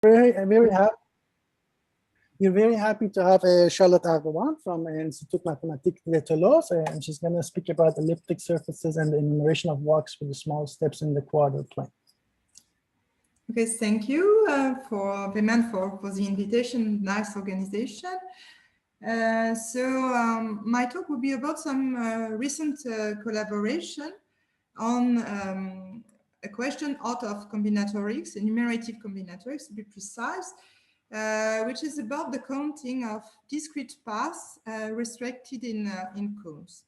We're very happy to have Charlotte Hardouin from Institut Mathématiques de Toulouse, and she's going to speak about elliptic surfaces and the enumeration of walks with the small steps in the quarter plane. Okay, thank you for the invitation. Nice organization. My talk will be about some recent collaboration on a question out of combinatorics, enumerative combinatorics to be precise, which is about the counting of discrete paths restricted in cones.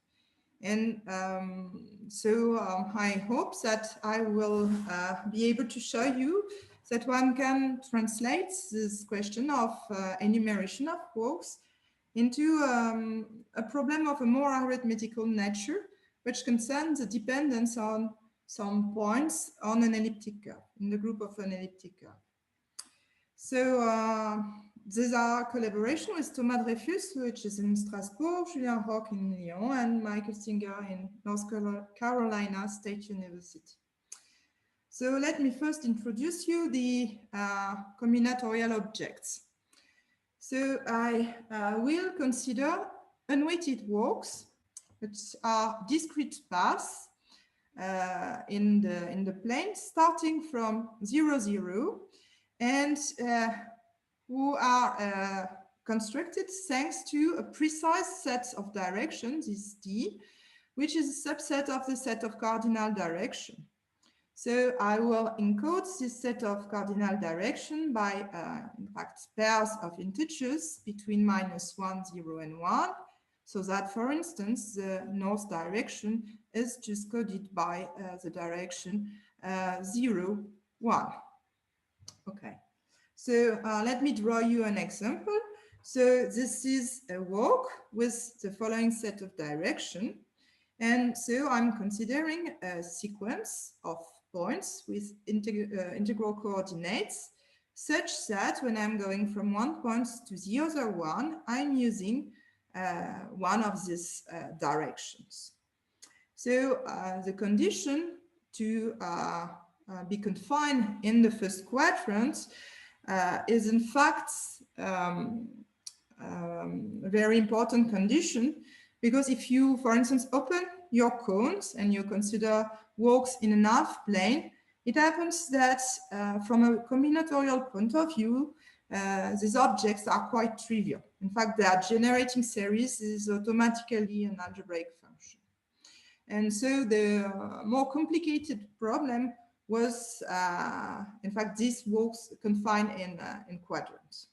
And I hope that I will be able to show you that one can translate this question of enumeration of walks into a problem of a more arithmetical nature, which concerns the dependence on some points on an elliptic curve, in the group of an elliptic curve. So these are collaboration with Thomas Dreyfus, which is in Strasbourg, Julien Roch in Lyon, and Michael Singer in North Carolina State University. So let me first introduce you the combinatorial objects. So I will consider unweighted walks, which are discrete paths in the plane starting from 0, 0, and who are constructed thanks to a precise set of directions, this D, which is a subset of the set of cardinal direction. So I will encode this set of cardinal direction by, in fact, pairs of integers between -1, 0, and 1, so that, for instance, the north direction is just coded by the direction 0, 1. Okay, so let me draw you an example. So this is a walk with the following set of direction. And so I'm considering a sequence of points with integral coordinates such that when I'm going from one point to the other one, I'm using one of these directions. So the condition to be confined in the first quadrant is in fact a very important condition, because if you, for instance, open your cones and you consider walks in an half plane, it happens that from a combinatorial point of view, these objects are quite trivial. In fact, their generating series is automatically an algebraic function. And so the more complicated problem was, in fact, these walks confined in quadrants.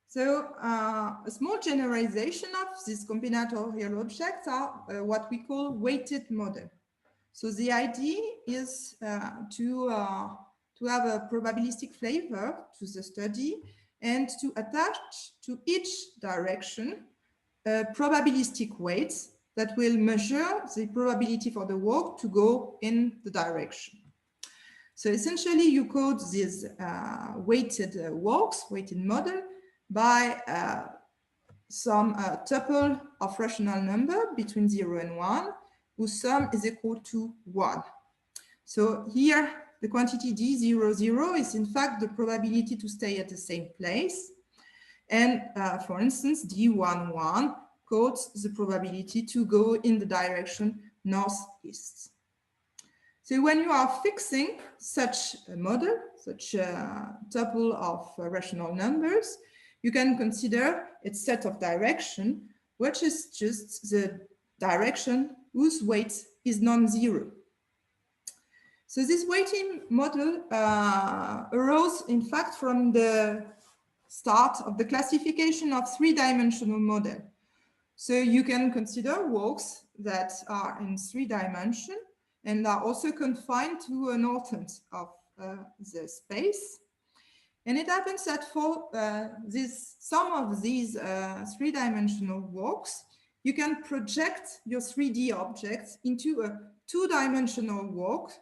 So a small generalization of these combinatorial objects are what we call weighted model. So the idea is to have a probabilistic flavor to the study and to attach to each direction probabilistic weights that will measure the probability for the walk to go in the direction. So essentially you code these weighted walks, weighted model, by some tuple of rational number between 0 and 1, whose sum is equal to 1. So here, the quantity d, 0, 0 is in fact the probability to stay at the same place. And for instance, d1, 1 codes the probability to go in the direction northeast. So when you are fixing such a model, such a tuple of rational numbers, you can consider its set of direction, which is just the direction whose weight is non-zero. So this weighting model arose, in fact, from the start of the classification of three-dimensional model. So you can consider walks that are in 3 dimensions and are also confined to an orthant of the space. And it happens that for some of these 3-dimensional walks, you can project your 3D objects into a 2-dimensional walk,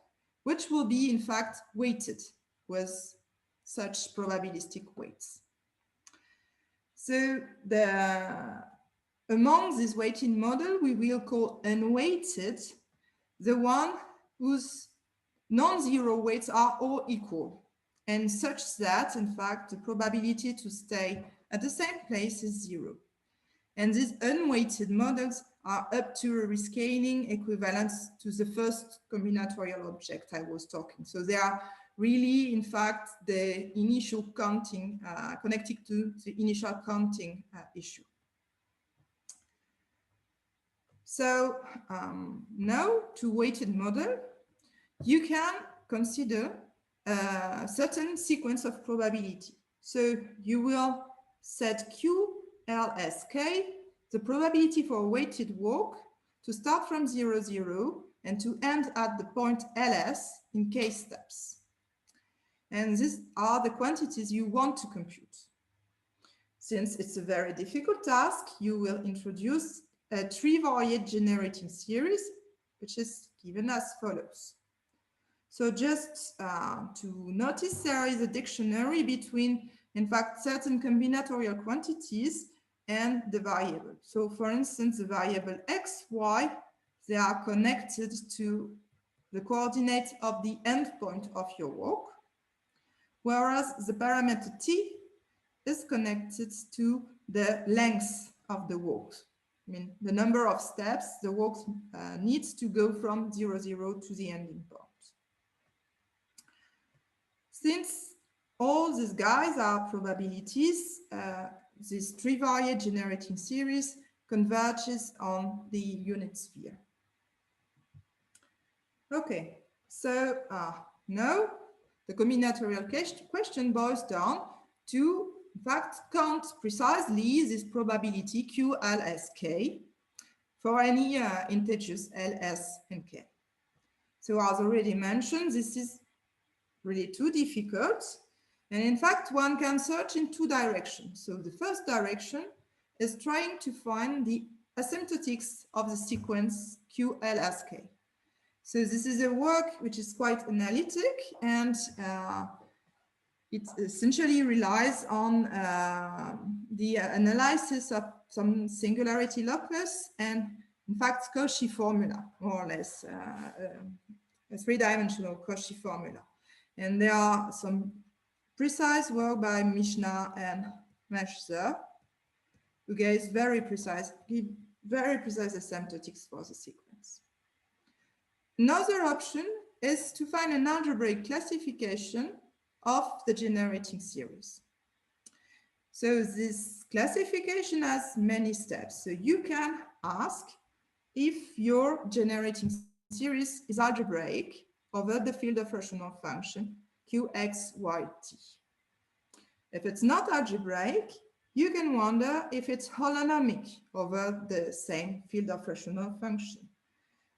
which will be in fact weighted with such probabilistic weights. So among this weighting model, we will call unweighted the one whose non-zero weights are all equal. and such that, in fact, the probability to stay at the same place is 0. And these unweighted models are up to a rescaling equivalent to the first combinatorial object I was talking. So they are really, in fact, the initial counting, connected to the initial counting issue. So now, to weighted model, you can consider a certain sequence of probability. So you will set QLSK, the probability for a weighted walk, to start from 0, 0, and to end at the point LS in k steps. And these are the quantities you want to compute. Since it's a very difficult task, you will introduce a trivariate generating series, which is given as follows. So just to notice, there is a dictionary between, in fact, certain combinatorial quantities and the variable. So for instance, the variable x, y, they are connected to the coordinate of the endpoint of your walk, whereas the parameter t is connected to the length of the walk. I mean, the number of steps the walk needs to go from 0, 0 to the ending point. Since all these guys are probabilities, this trivariate generating series converges on the unit sphere. Okay, so now the combinatorial question boils down to, in fact, count precisely this probability QLSK for any integers LS and K. So as already mentioned, this is really too difficult. And in fact, one can search in two directions. So the first direction is trying to find the asymptotics of the sequence QLSK. So this is a work which is quite analytic, and it essentially relies on the analysis of some singularity locus and, in fact, Cauchy formula, more or less, a three-dimensional Cauchy formula. And there are some precise work by Mishna and Meshzer, who give very precise asymptotics for the sequence. Another option is to find an algebraic classification of the generating series. So this classification has many steps. So you can ask if your generating series is algebraic over the field of rational function Qx, yt. If it's not algebraic, you can wonder if it's holonomic over the same field of rational function.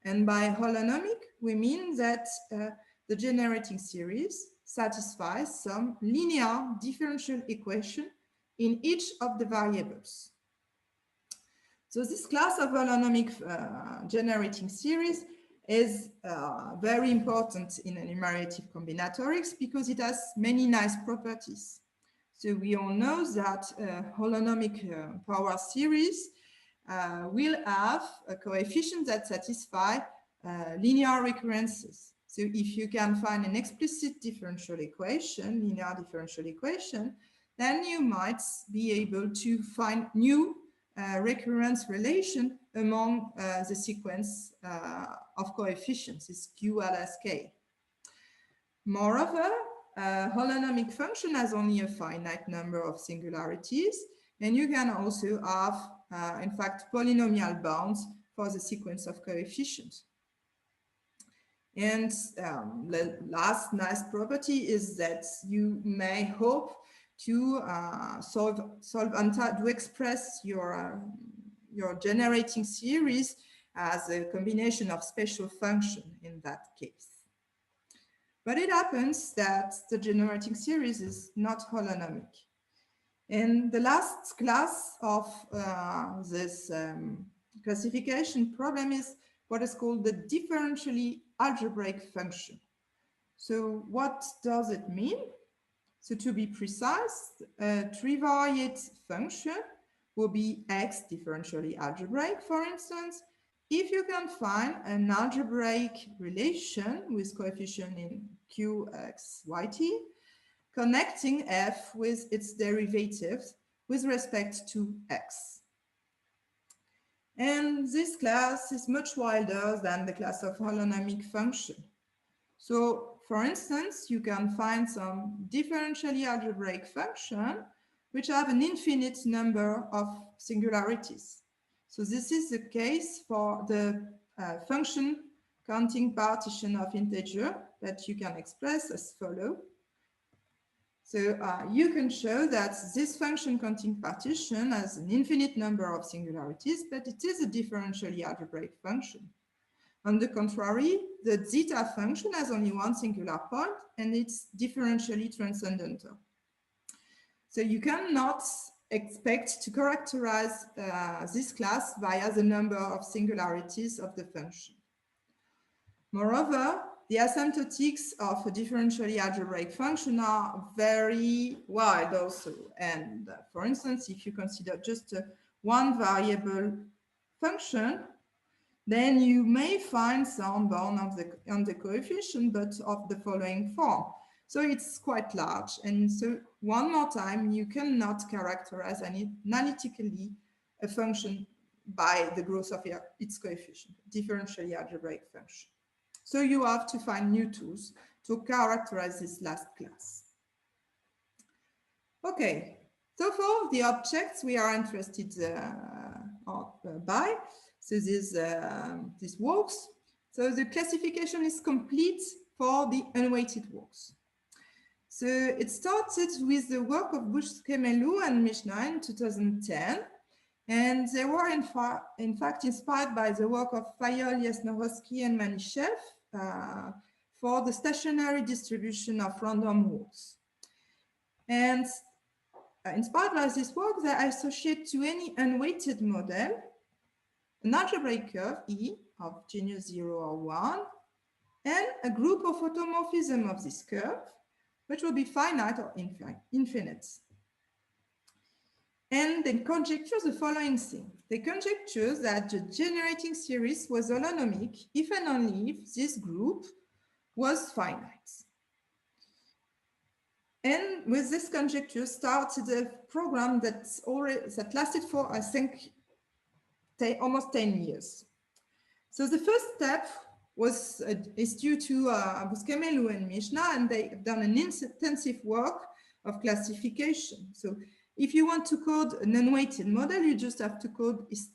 And by holonomic, we mean that the generating series satisfies some linear differential equation in each of the variables. So this class of holonomic generating series is very important in enumerative combinatorics because it has many nice properties. So we all know that holonomic power series will have a coefficient that satisfy linear recurrences. So if you can find an explicit differential equation, linear differential equation, then you might be able to find new recurrence relation among the sequence of coefficients, this QLSK. Moreover, a holonomic function has only a finite number of singularities, and you can also have, in fact, polynomial bounds for the sequence of coefficients. And the last nice property is that you may hope to to express your generating series as a combination of special function in that case. But it happens that the generating series is not holonomic. And the last class of this classification problem is what is called the differentially algebraic function. So what does it mean? So to be precise, a trivariate function will be x differentially algebraic, for instance, if you can find an algebraic relation with coefficient in Qx, yt connecting f with its derivatives with respect to x. And this class is much wider than the class of holonomic function. So, for instance, you can find some differentially algebraic function which have an infinite number of singularities. So this is the case for the function counting partition of integer that you can express as follows. So you can show that this function counting partition has an infinite number of singularities, but it is a differentially algebraic function. On the contrary, the zeta function has only one singular point, and it's differentially transcendental. So you cannot expect to characterize this class via the number of singularities of the function. Moreover, the asymptotics of a differentially algebraic function are very wide also. And for instance, if you consider just one variable function, then you may find some bound on the coefficient, but of the following form. So it's quite large. And so one more time, you cannot characterize analytically a function by the growth of its coefficient, differentially algebraic function. So you have to find new tools to characterize this last class. Okay, so for the objects we are interested by, so this works. So the classification is complete for the unweighted works. So it started with the work of Bush-Kemelou and Mishna in 2010. And they were in fact inspired by the work of Fayol, Yasnowski, and Manishev for the stationary distribution of random works. And inspired by this work, they associate to any unweighted model an algebraic curve E of genus 0 or 1, and a group of automorphism of this curve, which will be finite or infinite. And they conjecture the following thing. They conjecture that the generating series was holonomic if and only if this group was finite. And with this conjecture started a program that lasted for, I think, almost 10 years. So the first step is due to Bush-Kemelou and Mishna, and they've done an intensive work of classification. So if you want to code an unweighted model, you just have to code its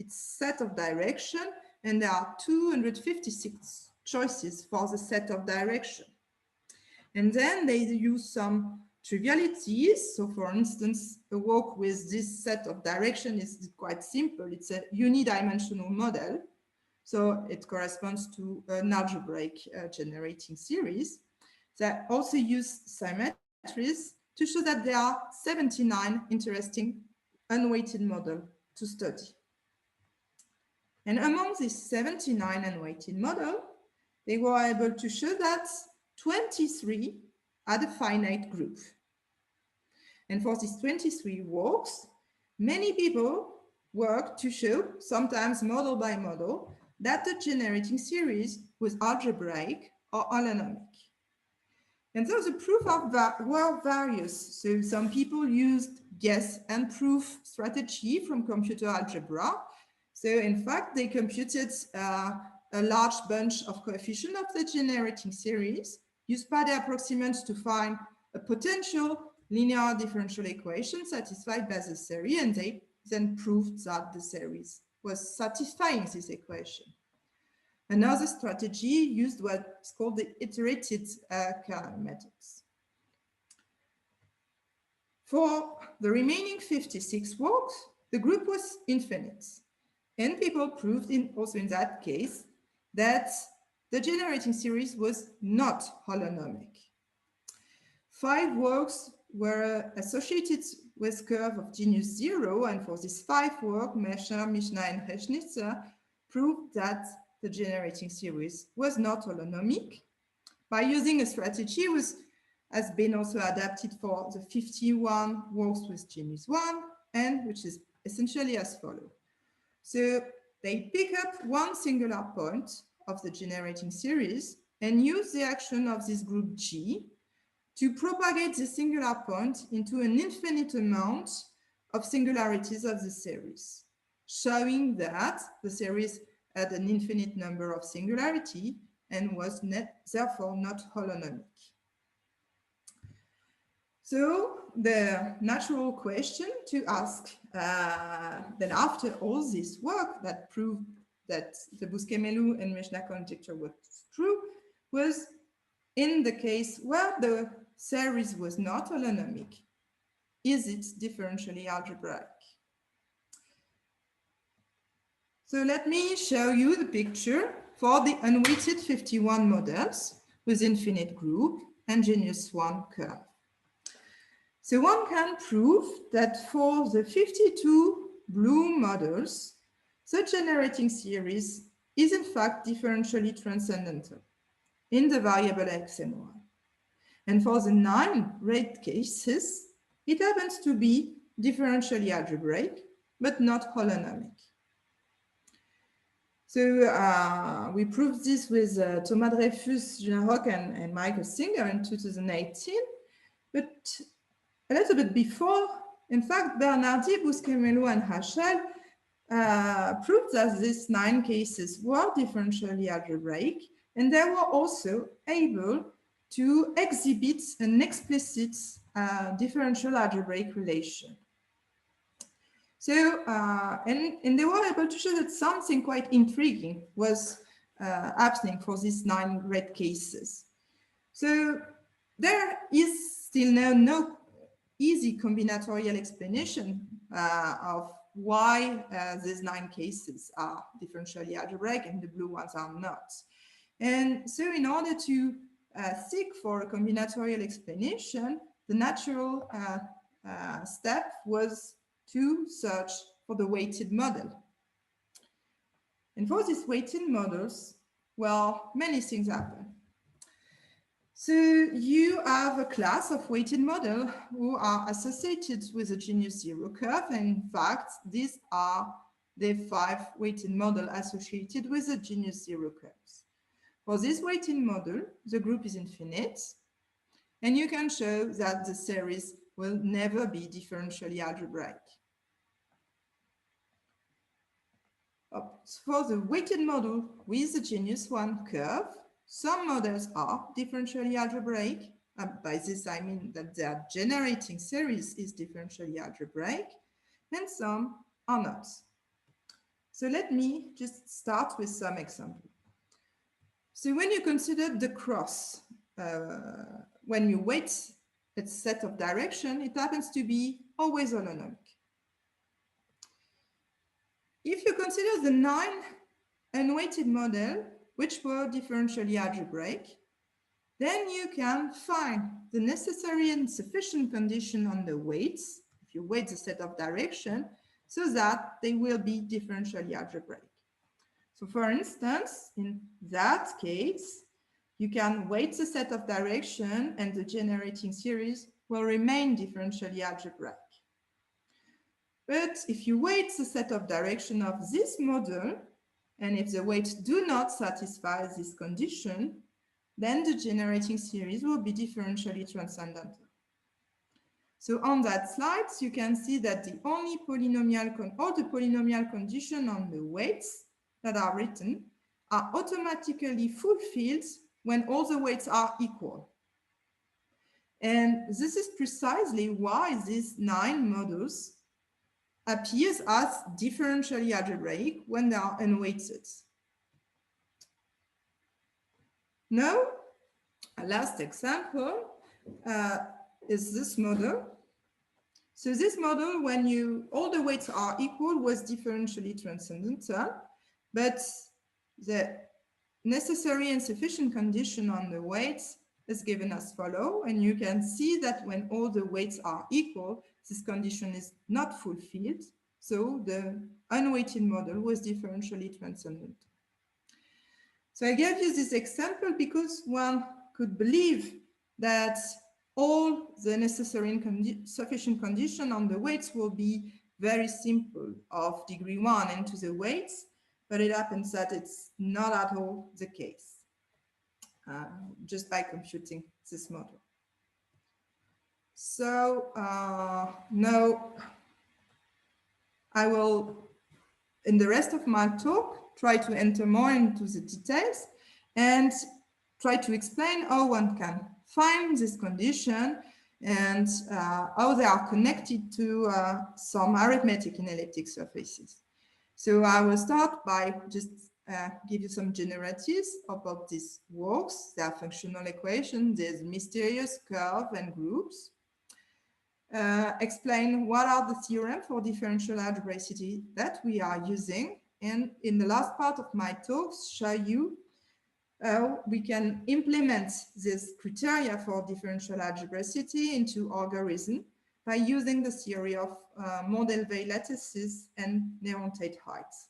set of direction, and there are 256 choices for the set of direction. And then they use some trivialities. So for instance, a work with this set of direction is quite simple. It's a unidimensional model. So it corresponds to an algebraic generating series. They also use symmetries to show that there are 79 interesting unweighted models to study. And among these 79 unweighted models, they were able to show that 23 had a finite group. And for these 23 works, many people worked to show, sometimes model by model, that the generating series was algebraic or holonomic. And so the proof were various. So some people used guess and proof strategy from computer algebra. So in fact, they computed a large bunch of coefficients of the generating series, used Paddy approximants to find a potential linear differential equation satisfied by the series, and they then proved that the series was satisfying this equation. Another strategy used what's called the iterated Kernel methods. For the remaining 56 works, the group was infinite. And people proved also in that case that the generating series was not holonomic. 5 works were associated with curve of genus 0, and for these 5 works, Mesher, Mishna, and Rechnitzer proved that the generating series was not holonomic by using a strategy which has been also adapted for the 51 works with genus 1, and which is essentially as follows. So they pick up one singular point of the generating series and use the action of this group G to propagate the singular point into an infinite amount of singularities of the series, showing that the series had an infinite number of singularity and was therefore not holonomic. So the natural question to ask then after all this work that proved that the Bousquet-Mellou and Mechner conjecture was true was in the case where the series was not holonomic, is it differentially algebraic? So let me show you the picture for the unweighted 51 models with infinite group and genus 1 curve. So one can prove that for the 52 blue models, the generating series is in fact differentially transcendental in the variable x and y. And for the 9 red cases, it happens to be differentially algebraic, but not holonomic. So we proved this with Thomas Dreyfus, Julien Roch, and Michael Singer in 2018. But a little bit before, in fact, Bernardi, Bousquet-Mellou, and Hachel proved that these 9 cases were differentially algebraic, and they were also able to exhibit an explicit differential algebraic relation. So, and they were able to show that something quite intriguing was happening for these 9 red cases. So there is still no easy combinatorial explanation of why these 9 cases are differentially algebraic and the blue ones are not. And so in order to seek for a combinatorial explanation, the natural step was to search for the weighted model. And for these weighted models, well, many things happen. So you have a class of weighted model who are associated with a genus 0 curve. And in fact, these are the 5 weighted model associated with the genus 0 curves. For this weighted model, the group is infinite. And you can show that the series will never be differentially algebraic. For the weighted model with the genus 1 curve, some models are differentially algebraic. By this, I mean that their generating series is differentially algebraic, and some are not. So let me just start with some examples. So when you consider the cross, when you weight its set of direction, it happens to be always holonomic. If you consider the 9 unweighted model, which were differentially algebraic, then you can find the necessary and sufficient condition on the weights, if you weight the set of direction, so that they will be differentially algebraic. So for instance, in that case, you can weight the set of direction and the generating series will remain differentially algebraic. But if you weight the set of direction of this model, and if the weights do not satisfy this condition, then the generating series will be differentially transcendental. So on that slide, you can see that the only polynomial, all the polynomial conditions on the weights that are written are automatically fulfilled when all the weights are equal. And this is precisely why these 9 models appears as differentially algebraic when they are unweighted. Now, a last example is this model. So this model, when all the weights are equal, was differentially transcendental, but the necessary and sufficient condition on the weights is given as follows, and you can see that when all the weights are equal, this condition is not fulfilled, so the unweighted model was differentially transcendental. So I gave you this example because one could believe that all the necessary and sufficient condition on the weights will be very simple of degree 1 and to the weights, but it happens that it's not at all the case, just by computing this model. So now I will, in the rest of my talk, try to enter more into the details and try to explain how one can find this condition and how they are connected to some arithmetic in elliptic surfaces. So I will start by just give you some generalities about these works, their functional equations, these mysterious curves and groups. Explain what are the theorems for differential algebraicity that we are using, and in the last part of my talks show you how we can implement this criteria for differential algebraicity into algorithm by using the theory of Mendel-Weil lattices and Néron-Tate heights.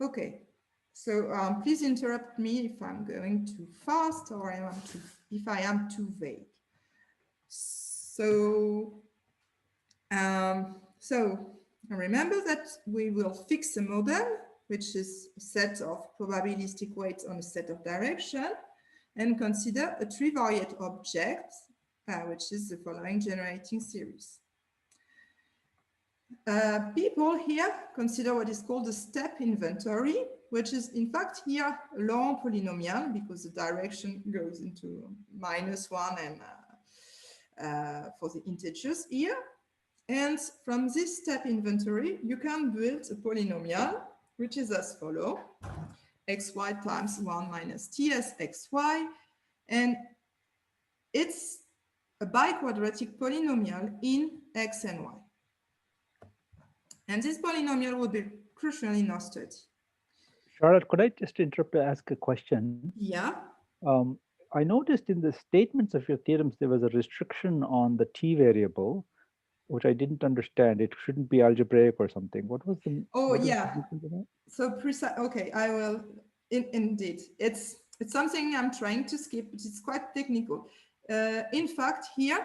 Okay, so please interrupt me if I'm going too fast or if I am too vague. So remember that we will fix a model, which is a set of probabilistic weights on a set of direction, and consider a trivariate object, which is the following generating series. People here consider what is called a step inventory, which is in fact here a long polynomial because the direction goes into -1 and for the integers here. And from this step inventory, you can build a polynomial, which is as follows: xy times 1 minus ts xy, and it's a biquadratic polynomial in x and y. And this polynomial will be crucial in our study. Charlotte, could I just interrupt to ask a question? Yeah. I noticed in the statements of your theorems, there was a restriction on the t variable, which I didn't understand. It shouldn't be algebraic or something. What was the? Oh, yeah. So precise. Okay, I will. Indeed, it's something I'm trying to skip, but it's quite technical. In fact, here.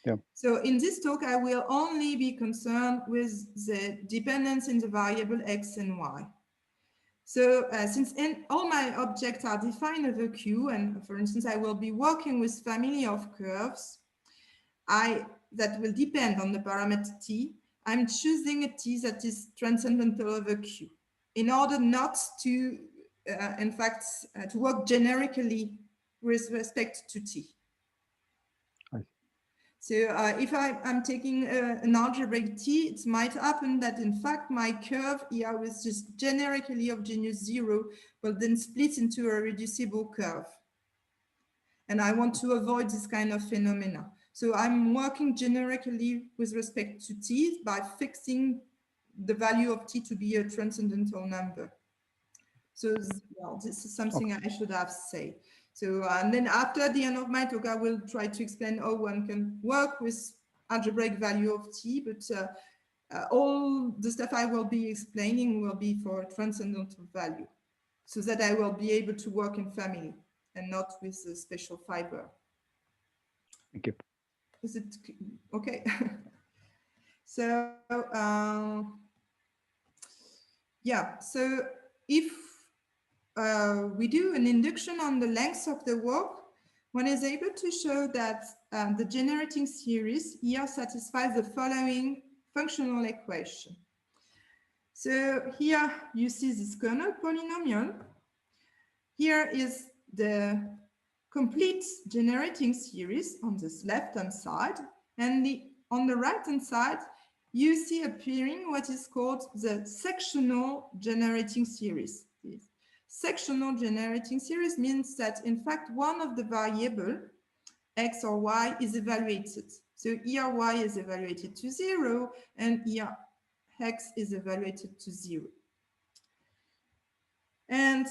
Yeah. So in this talk, I will only be concerned with the dependence in the variable x and y. So since all my objects are defined over Q, and for instance, I will be working with family of curves that will depend on the parameter t, I'm choosing a t that is transcendental over Q in order not to, in fact, to work generically with respect to t. So if I'm taking an algebraic t, it might happen that in fact my curve here with just generically of genus 0 will then split into a reducible curve. And I want to avoid this kind of phenomena. So I'm working generically with respect to t by fixing the value of t to be a transcendental number. So well, this is something I should have said. So, and then after the end of my talk, I will try to explain how one can work with algebraic value of t, but all the stuff I will be explaining will be for transcendental value, so that I will be able to work in family and not with a special fiber. Thank you. Is it okay? So, yeah, so if we do an induction on the length of the work, one is able to show that the generating series here satisfies the following functional equation. So here you see this kernel polynomial. Here is the complete generating series on this left-hand side, and on the right-hand side, you see appearing what is called the sectional generating series. Sectional generating series means that, in fact, one of the variable, x or y, is evaluated. So here y is evaluated to 0, and here x is evaluated to 0. And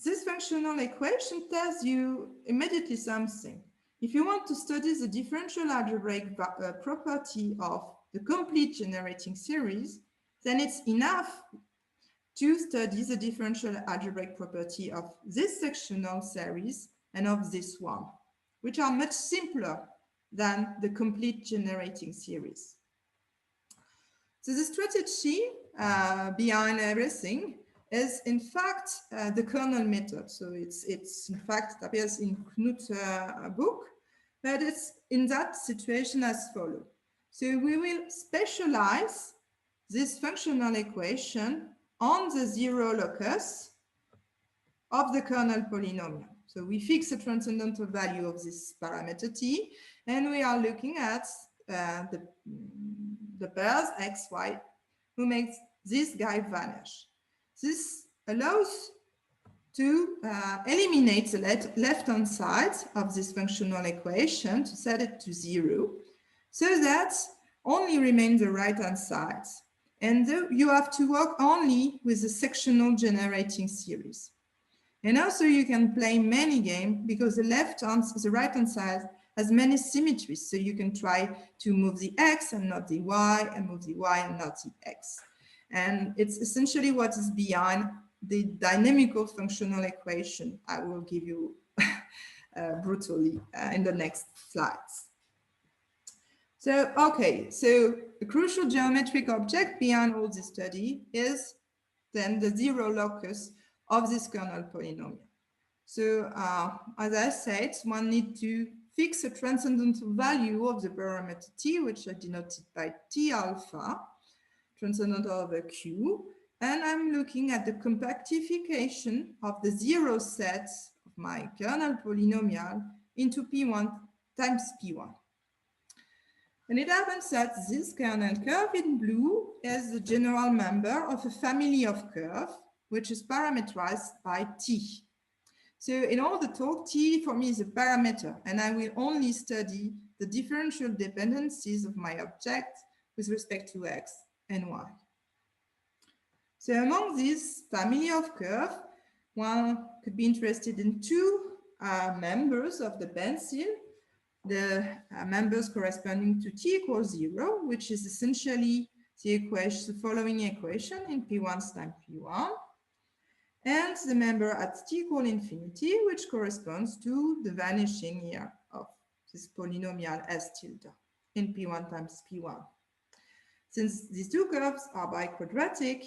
this functional equation tells you immediately something. If you want to study the differential algebraic property of the complete generating series, then it's enough to study the differential algebraic property of this sectional series and of this one, which are much simpler than the complete generating series. So the strategy behind everything is in fact the kernel method. So it's in fact appears in Knut's book, but it's in that situation as follows. So we will specialize this functional equation on the zero locus of the kernel polynomial. So we fix the transcendental value of this parameter t, and we are looking at the pairs x, y, who makes this guy vanish. This allows to eliminate the left-hand side of this functional equation, to set it to 0, so that only remains the right-hand side. And you have to work only with the sectional generating series. And also you can play many games because the right-hand side has many symmetries. So you can try to move the x and not the y, and move the y and not the x. And it's essentially what is behind the dynamical functional equation I will give you brutally in the next slides. So, okay, so the crucial geometric object behind all this study is then the zero locus of this kernel polynomial. So, as I said, one needs to fix a transcendental value of the parameter t, which I denoted by t alpha, transcendental over q, and I'm looking at the compactification of the zero set of my kernel polynomial into p1 times p1. And it happens that this kernel curve in blue is the general member of a family of curves, which is parameterized by t. So in all the talk, t for me is a parameter, and I will only study the differential dependencies of my object with respect to x and y. So among this family of curves, one could be interested in two members of the pencil. The members corresponding to t equals 0, which is essentially the equation, the following equation in p1 times p1, and the member at t equal infinity, which corresponds to the vanishing here of this polynomial s tilde in p1 times p1. Since these two curves are biquadratic,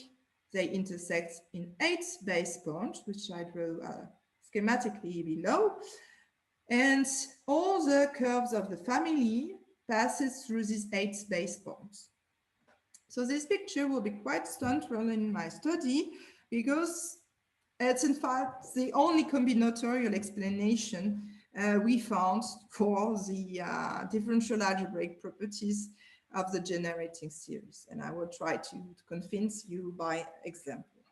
they intersect in 8 base points, which I draw schematically below. And all the curves of the family passes through these 8 base points. So this picture will be quite central in my study because it's in fact the only combinatorial explanation we found for the differential algebraic properties of the generating series. And I will try to convince you by example.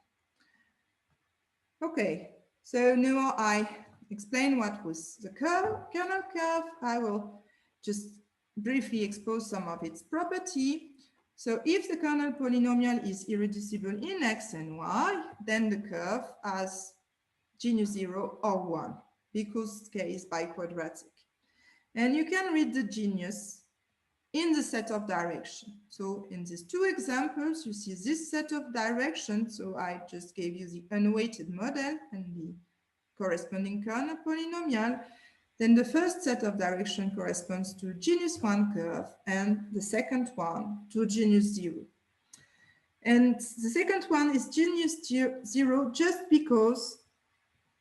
Okay, so now I explain what was the kernel curve. I will just briefly expose some of its property. So if the kernel polynomial is irreducible in x and y, then the curve has genus 0 or 1, because k is biquadratic. And you can read the genus in the set of direction. So in these two examples, you see this set of direction. So I just gave you the unweighted model and the corresponding kernel polynomial. Then the first set of direction corresponds to genus 1 curve, and the second one to genus 0. And the second one is genus 0 just because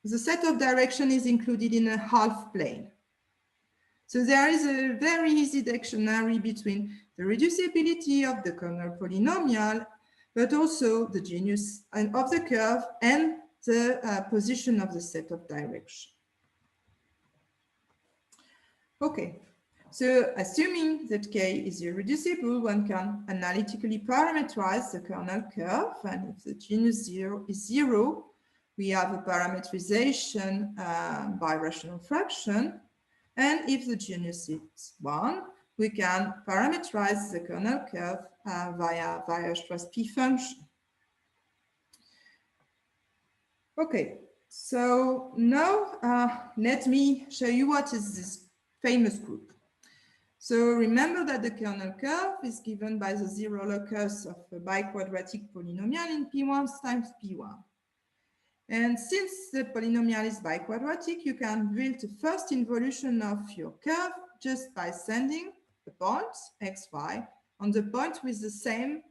the set of direction is included in a half plane. So there is a very easy dictionary between the reducibility of the kernel polynomial, but also the genus of the curve and the position of the set of direction. Okay, so assuming that k is irreducible, one can analytically parameterize the kernel curve, and if the genus 0 is 0, we have a parameterization by rational fraction. And if the genus is 1, we can parameterize the kernel curve via Weierstrass P function. Okay, so now let me show you what is this famous group. So remember that the kernel curve is given by the zero locus of a biquadratic polynomial in P1 times P1. And since the polynomial is biquadratic, you can build the first involution of your curve just by sending the points, x, y, on the point with the same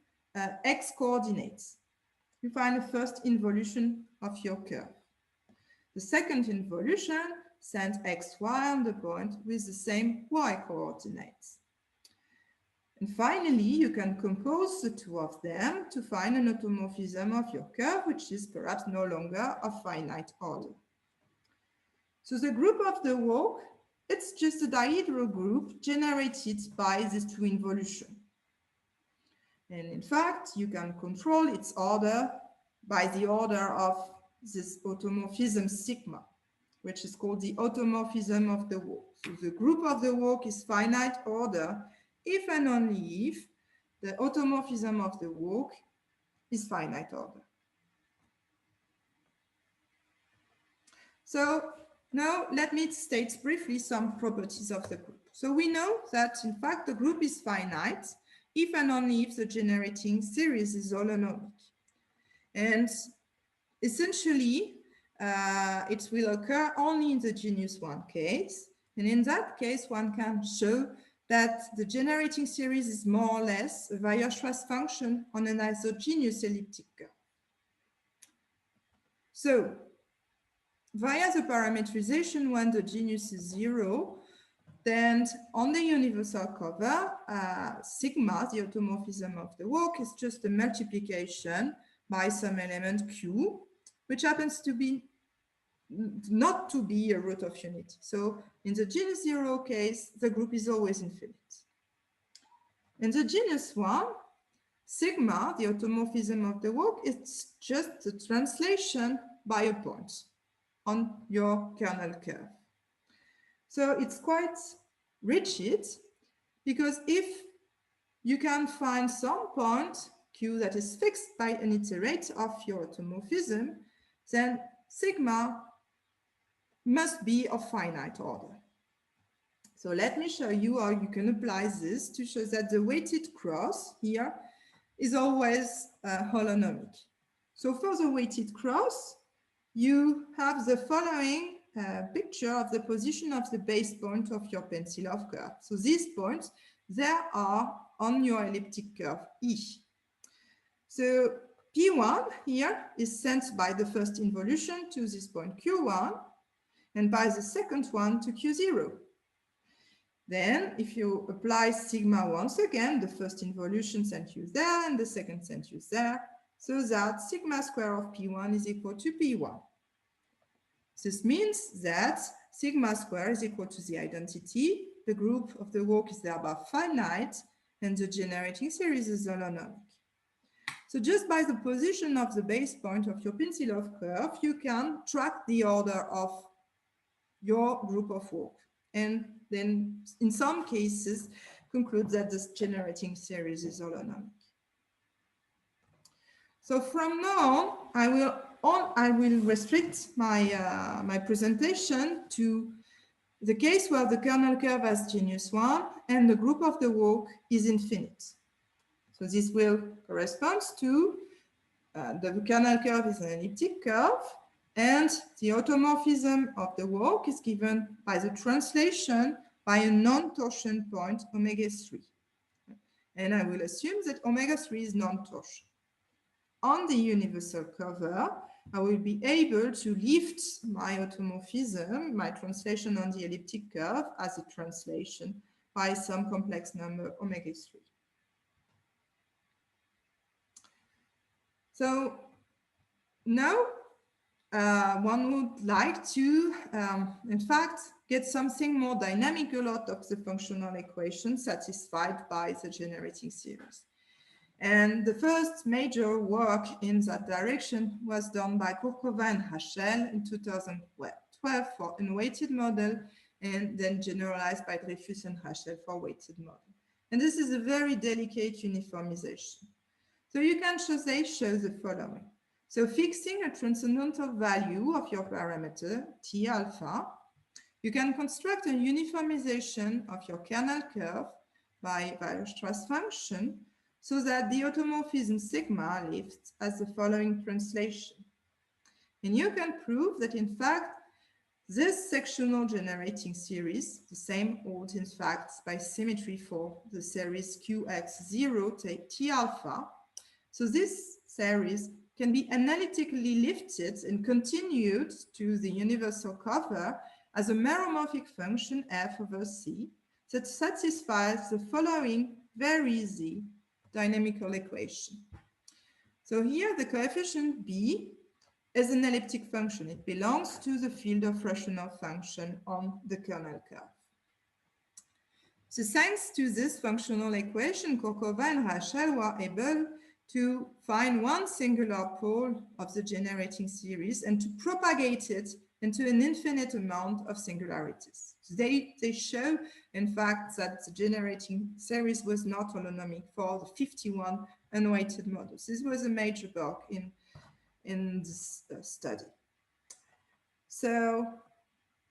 x coordinates. you find the first involution of your curve. The second involution sends x, y on the point with the same y coordinates. And finally, you can compose the two of them to find an automorphism of your curve, which is perhaps no longer of finite order. So the group of the walk, it's just a dihedral group generated by these two involutions. And in fact, you can control its order by the order of this automorphism sigma, which is called the automorphism of the walk. So the group of the walk is finite order if and only if the automorphism of the walk is finite order. So now let me state briefly some properties of the group. So we know that in fact the group is finite if and only if the generating series is holonomic. And essentially, it will occur only in the genus 1 case. And in that case, one can show that the generating series is more or less a Weierstrass function on an isogenous elliptic curve. So, via the parametrization, when the genus is 0, then on the universal cover, sigma, the automorphism of the walk, is just a multiplication by some element q, which happens to be not to be a root of unity. So in the genus 0 case, the group is always infinite. In the genus 1, sigma, the automorphism of the walk, is just the translation by a point on your kernel curve. So it's quite rigid, because if you can find some point q that is fixed by an iterate of your automorphism, then sigma must be of finite order. So let me show you how you can apply this to show that the weighted cross here is always holonomic. So for the weighted cross, you have the following picture of the position of the base point of your pencil of curve. So these points, they are on your elliptic curve E. So P1 here is sent by the first involution to this point Q1, and by the second one to Q0. Then, if you apply sigma once again, the first involution sent you there, and the second sent you there, so that sigma square of P1 is equal to P1. This means that sigma square is equal to the identity, the group of the walk is thereby finite, and the generating series is holonomic. So just by the position of the base point of your pencil of curve, you can track the order of your group of walk, and then in some cases conclude that this generating series is holonomic. So from now on, I will restrict my, my presentation to the case where the kernel curve has genus 1 and the group of the walk is infinite. So this will correspond to the kernel curve is an elliptic curve, and the automorphism of the walk is given by the translation by a non-torsion point omega 3. And I will assume that omega 3 is non-torsion. On the universal cover, I will be able to lift my automorphism, my translation on the elliptic curve, as a translation by some complex number omega 3. So now one would like to, in fact, get something more dynamical out of the functional equation satisfied by the generating series. And the first major work in that direction was done by Kurkova and Hachel in 2012 for unweighted model, and then generalized by Dreyfus and Hachel for weighted model. And this is a very delicate uniformization. So you can show the following. So fixing a transcendental value of your parameter, T alpha, you can construct a uniformization of your kernel curve by Weierstrass function so that the automorphism sigma lifts as the following translation. And you can prove that in fact, this sectional generating series, the same holds in fact by symmetry for the series QX0 T alpha. So this series can be analytically lifted and continued to the universal cover as a meromorphic function f over c that satisfies the following very easy dynamical equation. So here the coefficient b is an elliptic function. It belongs to the field of rational function on the kernel curve. So thanks to this functional equation, Korkova and Rachel were able to find one singular pole of the generating series and to propagate it into an infinite amount of singularities. They show, in fact, that the generating series was not holonomic for the 51 unweighted models. This was a major work in this study. So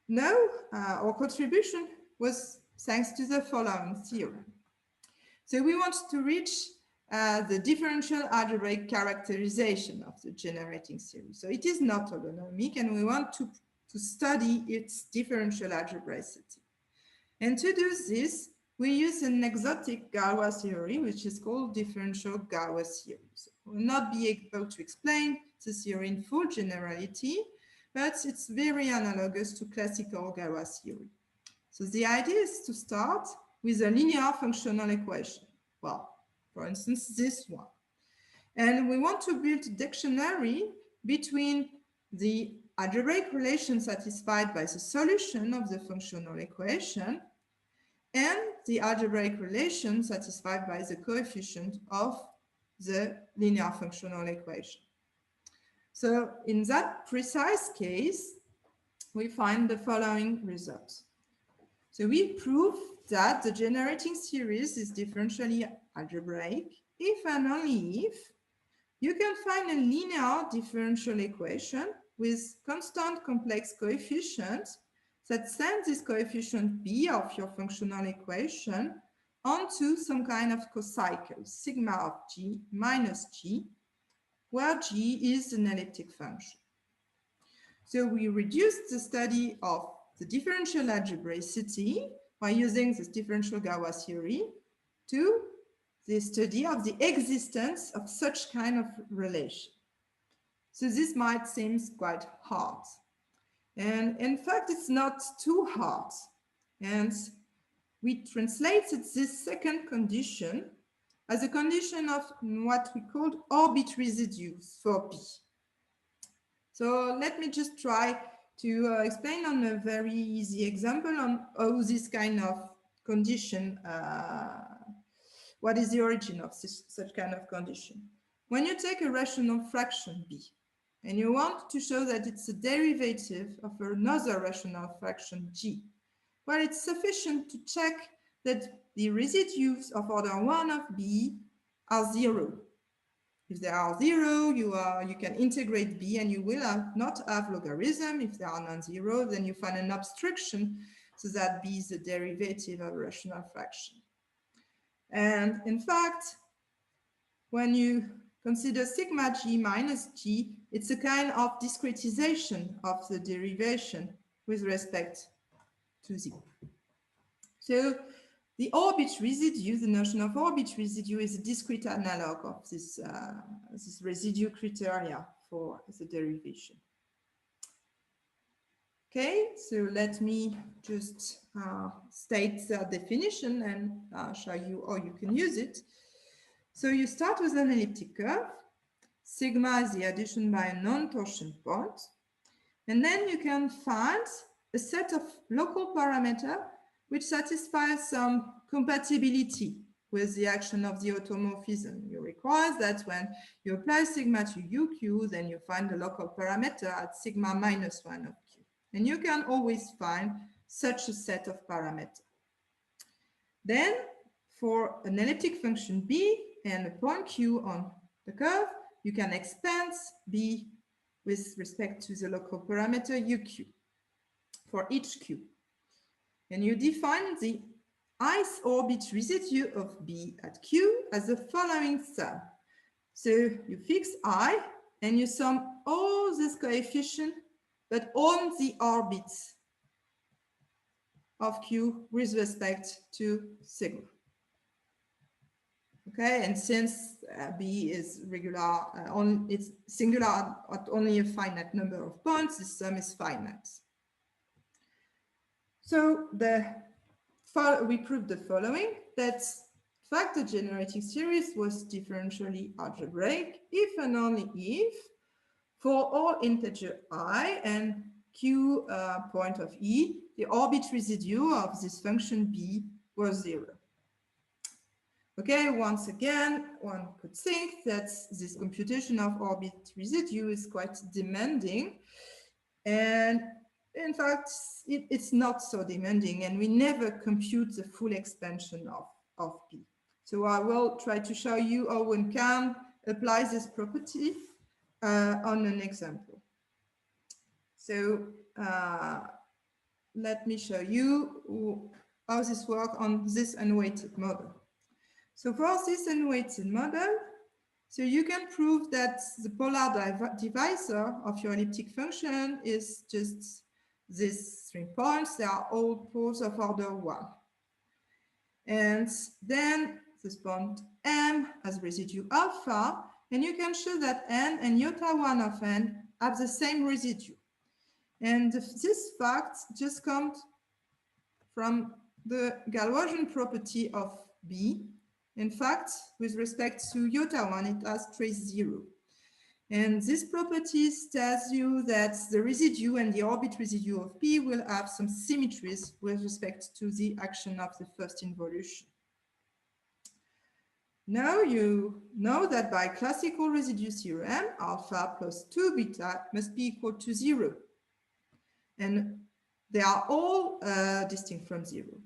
now our contribution was thanks to the following theorem. So we want to reach the differential algebraic characterization of the generating series. So it is not holonomic, and we want to study its differential algebraicity. And to do this, we use an exotic Galois theory, which is called differential Galois theory. So we will not be able to explain the theory in full generality, but it's very analogous to classical Galois theory. So the idea is to start with a linear functional equation. Well, for instance, this one. And we want to build a dictionary between the algebraic relation satisfied by the solution of the functional equation and the algebraic relation satisfied by the coefficient of the linear functional equation. So in that precise case, we find the following results. So we prove that the generating series is differentially algebraic if and only if you can find a linear differential equation with constant complex coefficients that send this coefficient b of your functional equation onto some kind of cocycle, sigma of g minus g, where g is an elliptic function. So we reduced the study of the differential algebraicity by using this differential Galois theory to the study of the existence of such kind of relation. So this might seem quite hard. And in fact, it's not too hard. And we translated this second condition as a condition of what we called orbit residues for B. So let me just try to explain on a very easy example on how this kind of condition, what is the origin of such kind of condition. When you take a rational fraction B, and you want to show that it's a derivative of another rational fraction G, well, it's sufficient to check that the residues of order 1 of B are 0. If they are 0, you can integrate B and you will not have logarithm. If they are non-zero, then you find an obstruction so that B is the derivative of a rational fraction. And in fact, when you consider sigma g minus g, it's a kind of discretization of the derivation with respect to z. So the orbit residue, the notion of orbit residue, is a discrete analog of this, this residue criteria for the derivation. Okay, so let me just state the definition and show you how you can use it. So you start with an elliptic curve. Sigma is the addition by a non-torsion point. And then you can find a set of local parameters which satisfies some compatibility with the action of the automorphism. You require that when you apply sigma to uq, then you find the local parameter at sigma minus 1 of q. And you can always find such a set of parameters. Then for an elliptic function b and a point q on the curve, you can expand b with respect to the local parameter uq for each q. And you define the ith orbit residue of b at q as the following sum. So you fix I and you sum all these coefficients, but on the orbits of q with respect to sigma. Okay, and since B is regular, it's singular at only a finite number of points, the sum is finite. So we proved the following, that in fact the generating series was differentially algebraic if and only if for all integer I and q point of E, the orbit residue of this function B was 0. Okay, once again, one could think that this computation of orbit residue is quite demanding. And in fact, it's not so demanding, and we never compute the full expansion of B. So I will try to show you how one can apply this property on an example. So let me show you how this works on this unweighted model. So for this unweighted model, so you can prove that the polar divisor of your elliptic function is just these 3 points. They are all poles of order 1. And then this point M has residue alpha, and you can show that n and iota 1 of n have the same residue. And this fact just comes from the Galoisian property of B. In fact, with respect to iota 1, it has trace 0. And this property tells you that the residue and the orbit residue of P will have some symmetries with respect to the action of the first involution. Now you know that by classical residue theorem, alpha plus 2 beta must be equal to 0. And they are all distinct from 0.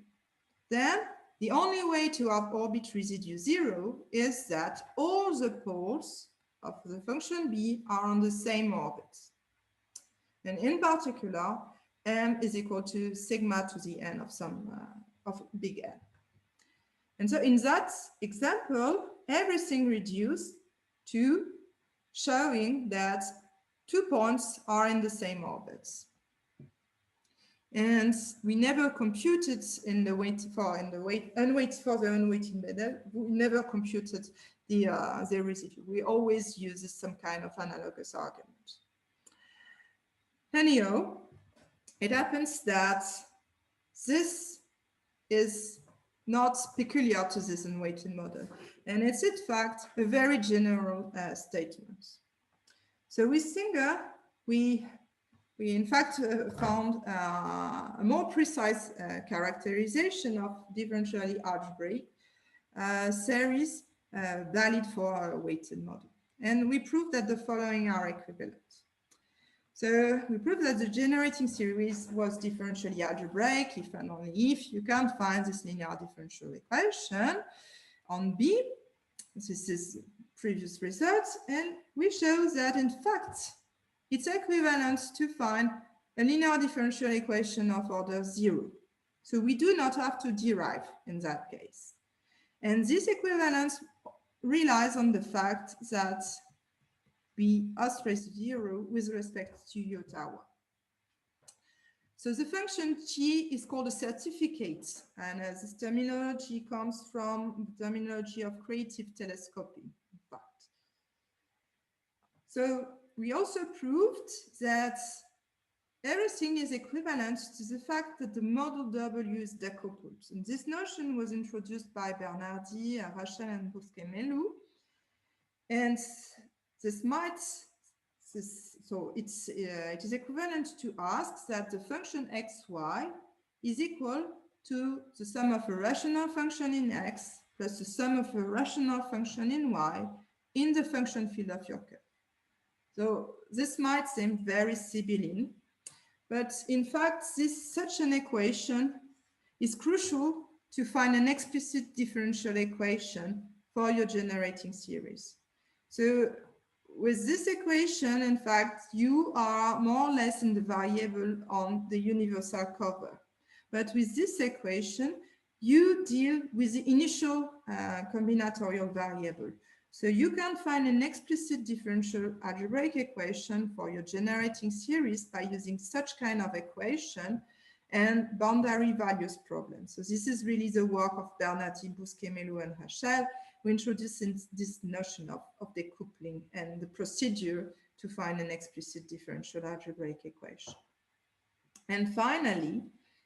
Then the only way to have orbit residue 0 is that all the poles of the function B are on the same orbit. And in particular, M is equal to sigma to the n of some of big N. And so in that example, everything reduced to showing that 2 points are in the same orbits. And we never computed in the unweighted model, we never computed the residue. We always use some kind of analogous argument. Anyhow, it happens that this is not peculiar to this unweighted model, and it's in fact a very general statement. So with Singer, we in fact found a more precise characterization of differentially algebraic series valid for a weighted model. And we proved that the following are equivalent. So we proved that the generating series was differentially algebraic if and only if you can find this linear differential equation on B. This is previous results, and we show that in fact it's equivalent to find a linear differential equation of order 0. So we do not have to derive in that case. And this equivalence relies on the fact that B has trace 0 with respect to iota 1. So the function G is called a certificate, and this terminology comes from the terminology of creative telescoping, in fact. So we also proved that everything is equivalent to the fact that the model W is decoupled. And this notion was introduced by Bernardi, Rachel, and Bousquet-Melou. And it is equivalent to ask that the function xy is equal to the sum of a rational function in x plus the sum of a rational function in y in the function field of your curve. So this might seem very Sibylline, but in fact, such an equation is crucial to find an explicit differential equation for your generating series. So with this equation, in fact, you are more or less in the variable on the universal cover. But with this equation, you deal with the initial combinatorial variable. So you can find an explicit differential algebraic equation for your generating series by using such kind of equation and boundary values problem. So this is really the work of Bernardi, Bousquet-Melou, and Rachel, we introduce this notion of decoupling and the procedure to find an explicit differential algebraic equation. And finally,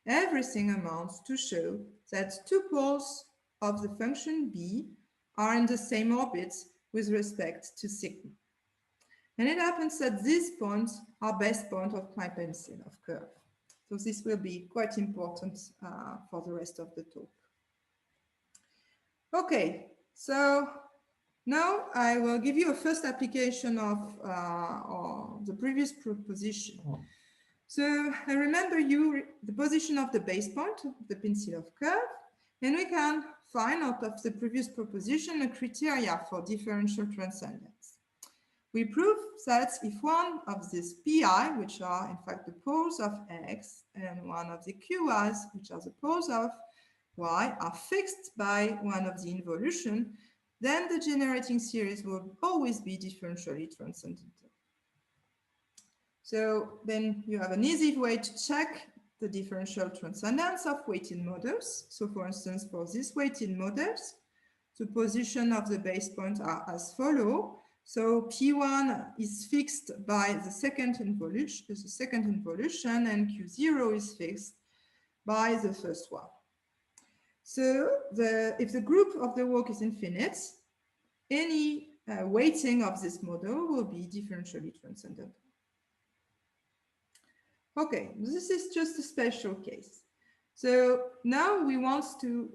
everything amounts to show that two poles of the function b are in the same orbits with respect to sigma. And it happens that these points are base points of my pencil of curve. So this will be quite important for the rest of the talk. Okay, so now I will give you a first application of the previous proposition. So I remember the position of the base point, the pencil of curve, and we can find out of the previous proposition a criteria for differential transcendence. We prove that if one of these pi, which are in fact the poles of x, and one of the qi's, which are the poles of y, are fixed by one of the involution, then the generating series will always be differentially transcendental. So then you have an easy way to check the differential transcendence of weighted models. So for instance, for these weighted models, the position of the base points are as follow. So P1 is fixed by the second involution, and Q0 is fixed by the first one. So if the group of the walk is infinite, any weighting of this model will be differentially transcendental. Okay, this is just a special case. So now we want to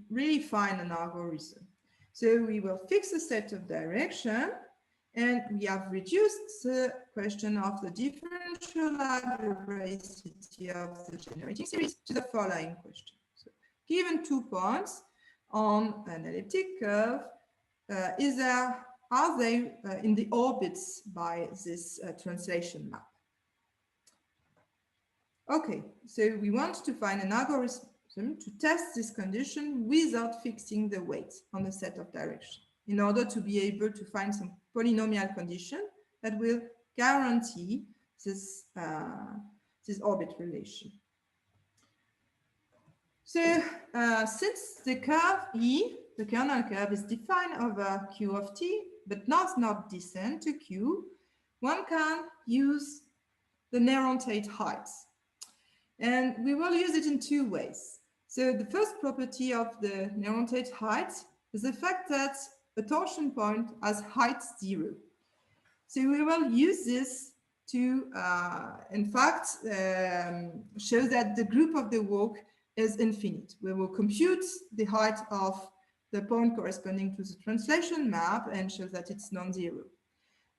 really find an algorithm. So we will fix a set of direction, and we have reduced the question of the differential algebraicity of the generating series to the following question. So given 2 points on an elliptic curve, are they in the orbits by this translation map? Okay, so we want to find an algorithm to test this condition without fixing the weight on a set of direction, in order to be able to find some polynomial condition that will guarantee this, this orbit relation. So since the curve E, the kernel curve, is defined over Q of t, but does not descend to Q, one can use the Nérontate heights. And we will use it in 2 ways. So the first property of the Nérontate height is the fact that a torsion point has height 0. So we will use this to, in fact, show that the group of the walk is infinite. We will compute the height of the point corresponding to the translation map and show that it's non-zero.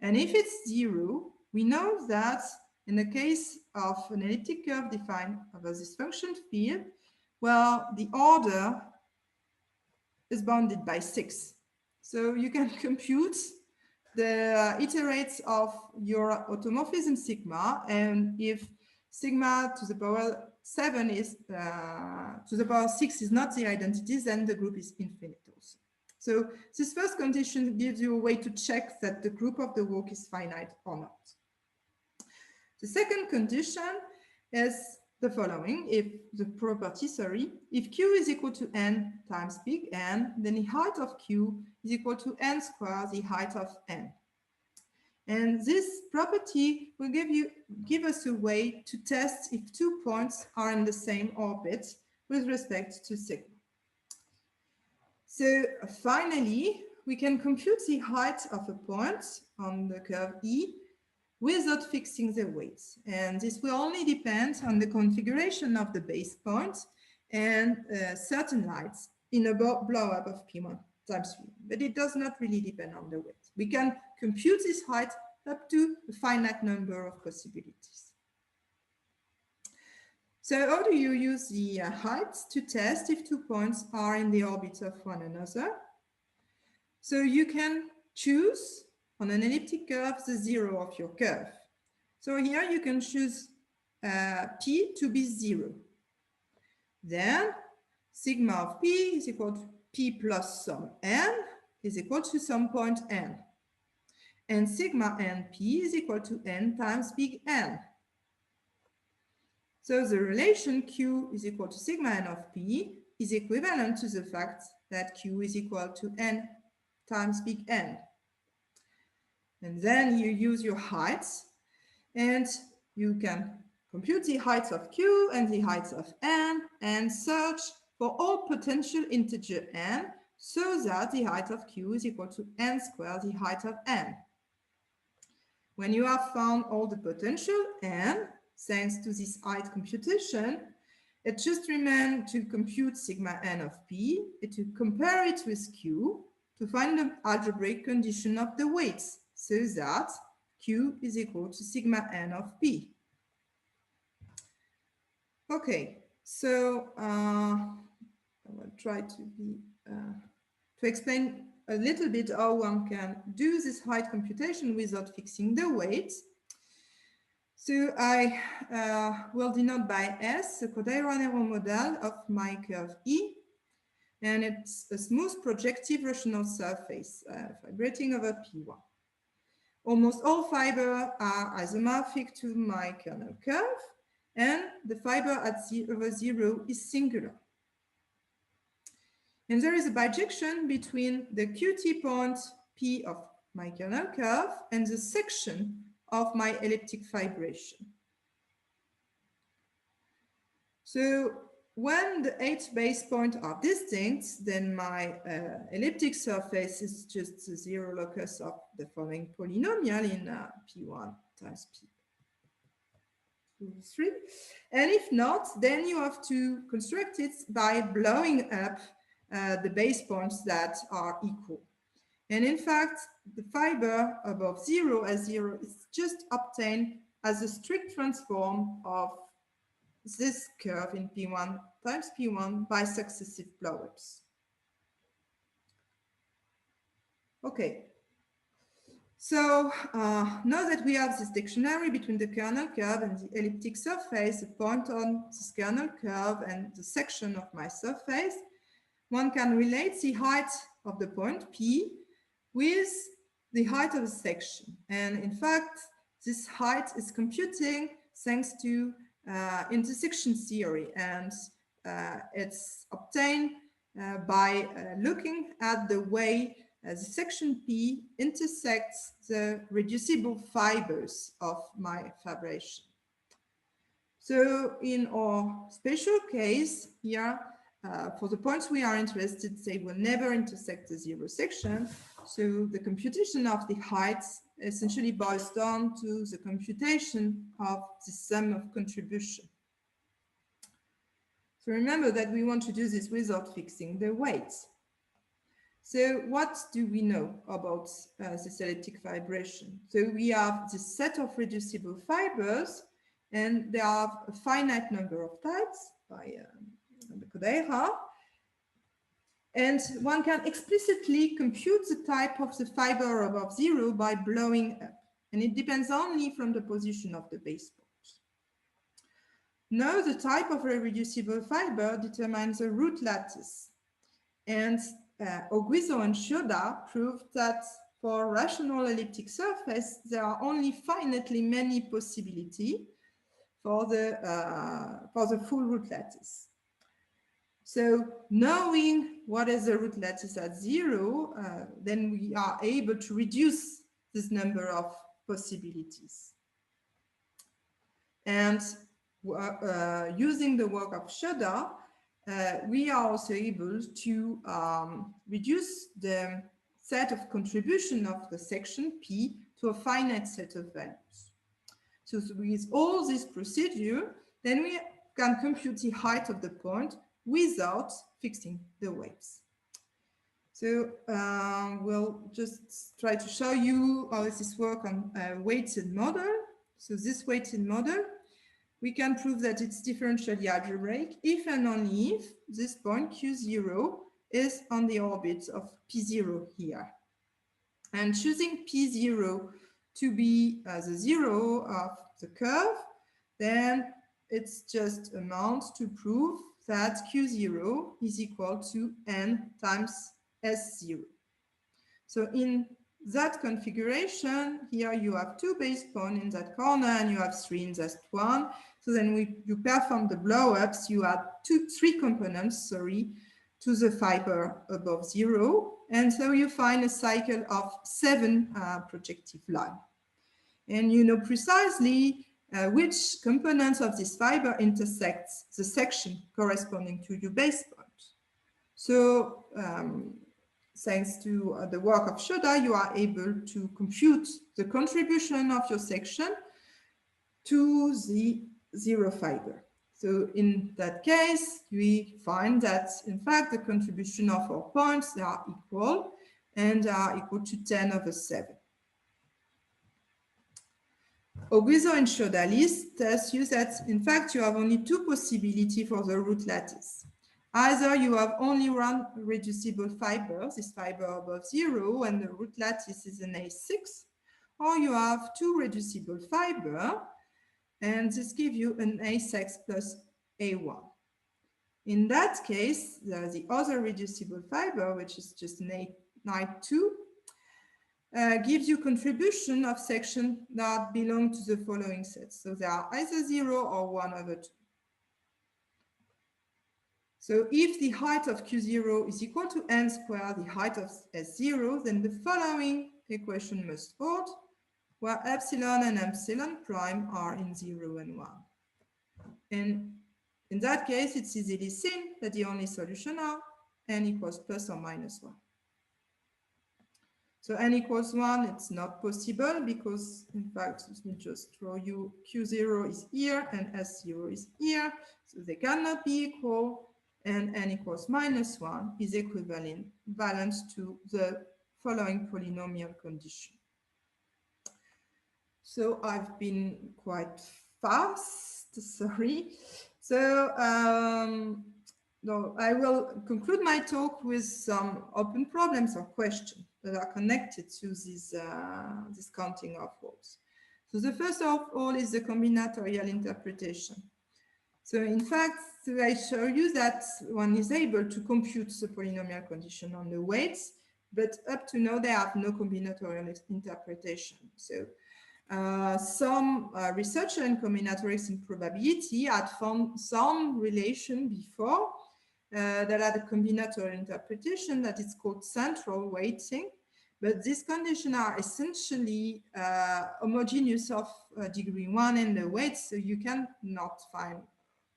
And if it's 0, we know that in the case of an elliptic curve defined over this function field, well, the order is bounded by 6. So you can compute the iterates of your automorphism sigma, and if sigma to the power 7 is to the power 6 is not the identity, then the group is infinite also. So this first condition gives you a way to check that the group of the walk is finite or not. The second condition is the following: if Q is equal to n times big N, then the height of Q is equal to n squared, the height of n. And this property will give us a way to test if 2 points are in the same orbit with respect to sigma. So finally, we can compute the height of a point on the curve E without fixing the weights. And this will only depend on the configuration of the base point and certain lights in a blow-up of P1 times 3. But it does not really depend on the weight. We can compute this height up to a finite number of possibilities. So how do you use the heights to test if 2 points are in the orbit of one another? So you can choose on an elliptic curve the 0 of your curve. So here you can choose P to be 0. Then sigma of P is equal to P plus some n is equal to some point n. And sigma np is equal to n times big N. So the relation Q is equal to sigma n of P is equivalent to the fact that Q is equal to n times big N. And then you use your heights, and you can compute the heights of Q and the heights of N and search for all potential integer N so that the height of Q is equal to N squared, the height of N. When you have found all the potential N, thanks to this height computation, it just remains to compute sigma N of P and to compare it with Q to find the algebraic condition of the weights so that Q is equal to sigma N of P. Okay, so I will try to explain a little bit how one can do this height computation without fixing the weights. So I will denote by S the quadrilateral model of my curve E, and it's a smooth projective rational surface vibrating over P1. Almost all fibers are isomorphic to my kernel curve, and the fiber at over 0 is singular. And there is a bijection between the QT point P of my kernel curve and the section of my elliptic fibration. So when the H base points are distinct, then my elliptic surface is just the zero locus of the following polynomial in P1 times P3. And if not, then you have to construct it by blowing up the base points that are equal. And in fact, the fiber above 0 as 0 is just obtained as a strict transform of this curve in P1 times P1 by successive blowups. Okay, so now that we have this dictionary between the kernel curve and the elliptic surface, the point on this kernel curve and the section of my surface, one can relate the height of the point P with the height of the section. And in fact, this height is computing thanks to intersection theory, and it's obtained by looking at the way the section P intersects the reducible fibers of my fibration. So in our special case here, for the points we are interested, they will never intersect the 0 section. So the computation of the heights essentially boils down to the computation of the sum of contribution. So remember that we want to do this without fixing the weights. So what do we know about this elliptic fibration? So we have this set of reducible fibers, and they have a finite number of types by the Kodaira. And one can explicitly compute the type of the fiber above 0 by blowing up. And it depends only from the position of the base point. Now the type of a reducible fiber determines the root lattice. And Oguizo and Shioda proved that for rational elliptic surface, there are only finitely many possibilities for the full root lattice. So knowing what is the root lattice at 0, then we are able to reduce this number of possibilities. And using the work of Shioda, we are also able to reduce the set of contribution of the section P to a finite set of values. So with all this procedure, then we can compute the height of the point without fixing the weights. So we'll just try to show you how this works on a weighted model. So this weighted model, we can prove that it's differentially algebraic if and only if this point Q0 is on the orbit of P0 here. And choosing P0 to be the 0 of the curve, then it's just amount to prove that Q0 is equal to N times S0. So in that configuration, here you have 2 base points in that corner and you have 3 in that one. So then you perform the blow-ups, you have 3 components, sorry, to the fiber above 0. And so you find a cycle of 7 projective lines. And you know precisely which components of this fiber intersects the section corresponding to your base point. So thanks to the work of Shoda, you are able to compute the contribution of your section to the 0 fiber. So in that case, we find that, in fact, the contribution of our points, they are equal, and are equal to 10/7. Oguizo and Shoda list tells you that, in fact, you have only 2 possibilities for the root lattice. Either you have only one reducible fiber, this fiber above 0, and the root lattice is an A6, or you have 2 reducible fiber, and this gives you an A6 plus A1. In that case, the other reducible fiber, which is just an A2, gives you contribution of sections that belong to the following sets. So they are either 0 or 1/2. So if the height of Q0 is equal to n squared, the height of S0, then the following equation must hold, where epsilon and epsilon prime are in 0 and 1. And in that case, it's easily seen that the only solution are n equals plus or minus 1. So n equals 1, it's not possible because, in fact, let me just draw you, Q0 is here and S0 is here, so they cannot be equal, and n equals minus 1 is equivalent to the following polynomial condition. So I've been quite fast, sorry. So no, I will conclude my talk with some open problems or questions that are connected to this counting of walks. So the first of all is the combinatorial interpretation. So in fact, I show you that one is able to compute the polynomial condition on the weights, but up to now they have no combinatorial interpretation. So some researchers in combinatorics and probability had found some relation before that had a combinatorial interpretation that is called central weighting, but these conditions are essentially homogeneous of degree 1 in the weights, so you cannot find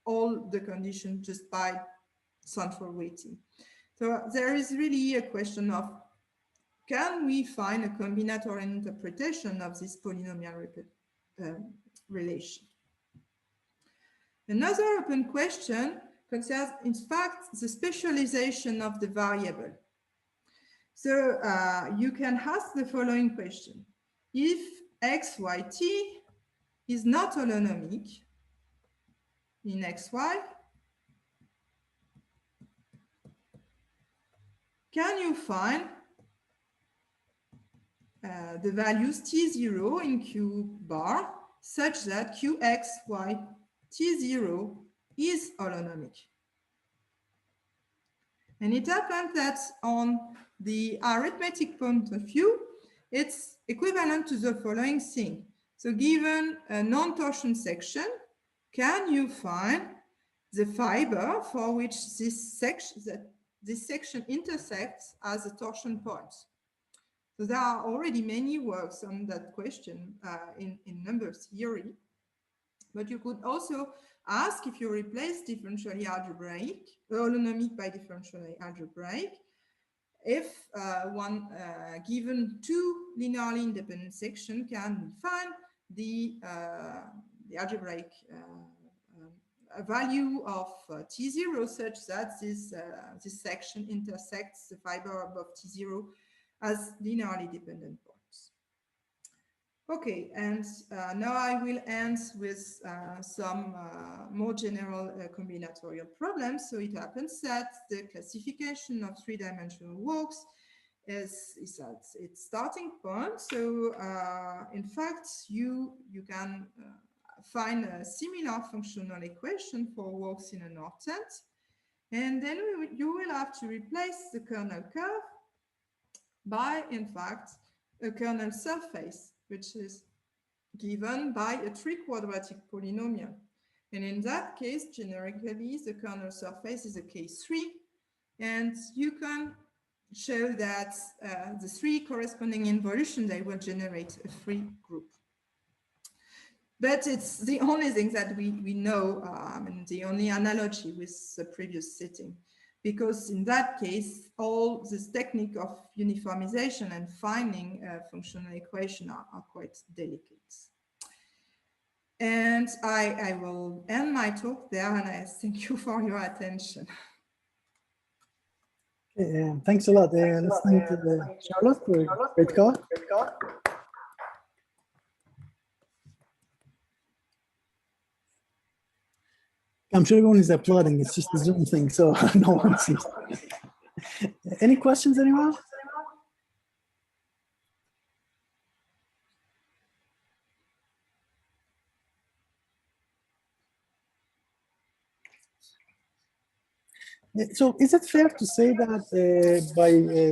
all the conditions just by central weighting. So there is really a question of, can we find a combinatorial interpretation of this polynomial relation? Another open question concerns, in fact, the specialization of the variable. So you can ask the following question. If x, y, t is not holonomic in xy, can you find the values t0 in q bar such that qx, y, t0 is holonomic? And it happens that on the arithmetic point of view, it's equivalent to the following thing. So given a non-torsion section, can you find the fiber for which this section intersects as a torsion point? So there are already many works on that question in number theory, but you could also ask, if you replace differentially algebraic, holonomic by differentially algebraic, if one given 2 linearly independent section, can we find the algebraic value of T0 such that this section intersects the fiber above T0 as linearly dependent points. Okay, and now I will end with some more general combinatorial problems. So it happens that the classification of 3-dimensional walks is at its starting point. So in fact, you can find a similar functional equation for walks in an octet. And then you will have to replace the kernel curve by, in fact, a kernel surface, which is given by a 3-quadratic polynomial. And in that case, generically, the kernel surface is a K3. and you can show that the three corresponding involutions, they will generate a free group. But it's the only thing that we know, and the only analogy with the previous setting, because in that case, all this technique of uniformization and finding a functional equation are quite delicate. And I will end my talk there, and I thank you for your attention. Okay, thanks a lot. Let's thank Charlotte for a great talk. I'm sure everyone is applauding. It's just a Zoom thing, so no one sees. Any questions, anyone? So is it fair to say that by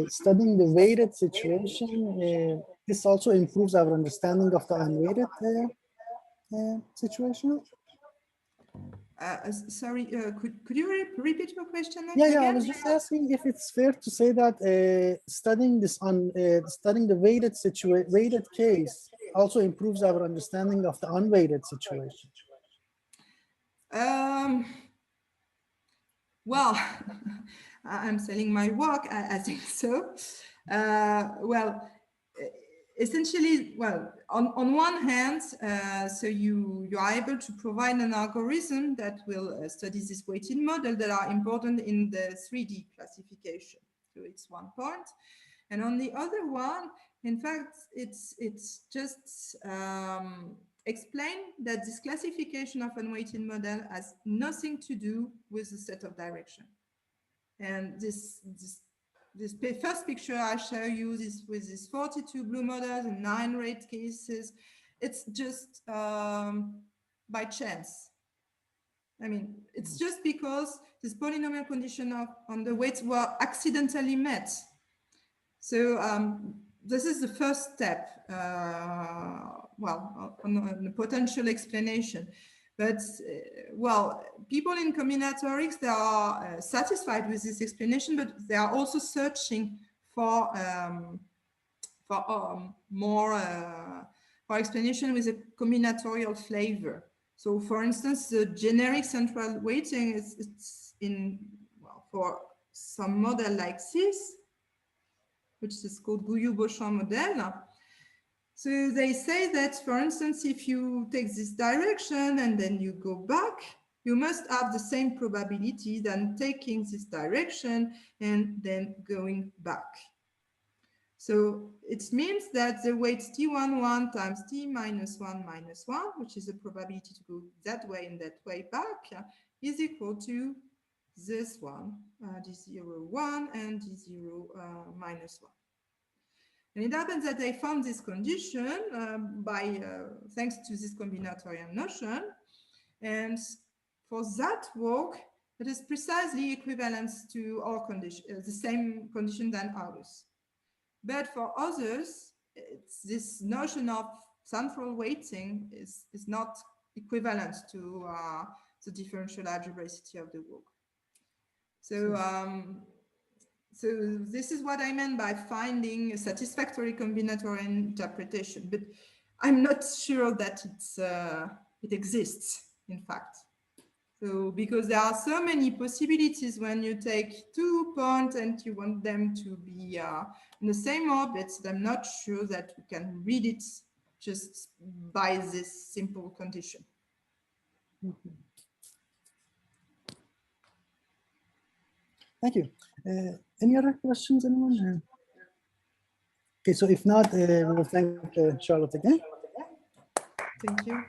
studying the weighted situation, this also improves our understanding of the unweighted situation? Sorry, could you repeat your question Yeah, again? I was just asking if it's fair to say that studying the weighted case also improves our understanding of the unweighted situation. Well, I'm selling my work. I think so. Well, essentially, well, on one hand, so you are able to provide an algorithm that will study this weighted model that are important in the 3D classification. So it's one point. And on the other one, in fact, it's just explain that this classification of unweighted model has nothing to do with the set of direction. And this first picture I show you with these 42 blue models and 9 red cases, it's just by chance. I mean, it's just because this polynomial condition on the weights were accidentally met. So this is the first step, well, on the potential explanation. But, well, people in combinatorics, they are satisfied with this explanation, but they are also searching for explanation with a combinatorial flavor. So, for instance, the generic central weighting it's in, well, for some model like this, which is called Gouillou-Beauchamp model. So they say that, for instance, if you take this direction and then you go back, you must have the same probability than taking this direction and then going back. So it means that the weight T11 times T minus 1, which is the probability to go that way and that way back, is equal to this one, D01 and D0 minus 1. And it happens that they found this condition thanks to this combinatorial notion. And for that work, it is precisely equivalent to our condition, the same condition than ours. But for others, this notion of central weighting is not equivalent to the differential algebraicity of the work. So this is what I meant by finding a satisfactory combinatorial interpretation, but I'm not sure that it exists, in fact. So because there are so many possibilities when you take 2 points and you want them to be in the same orbit, I'm not sure that we can read it just by this simple condition. Mm-hmm. Thank you. Any other questions, anyone? Okay, so if not, we will thank Charlotte again. Thank you.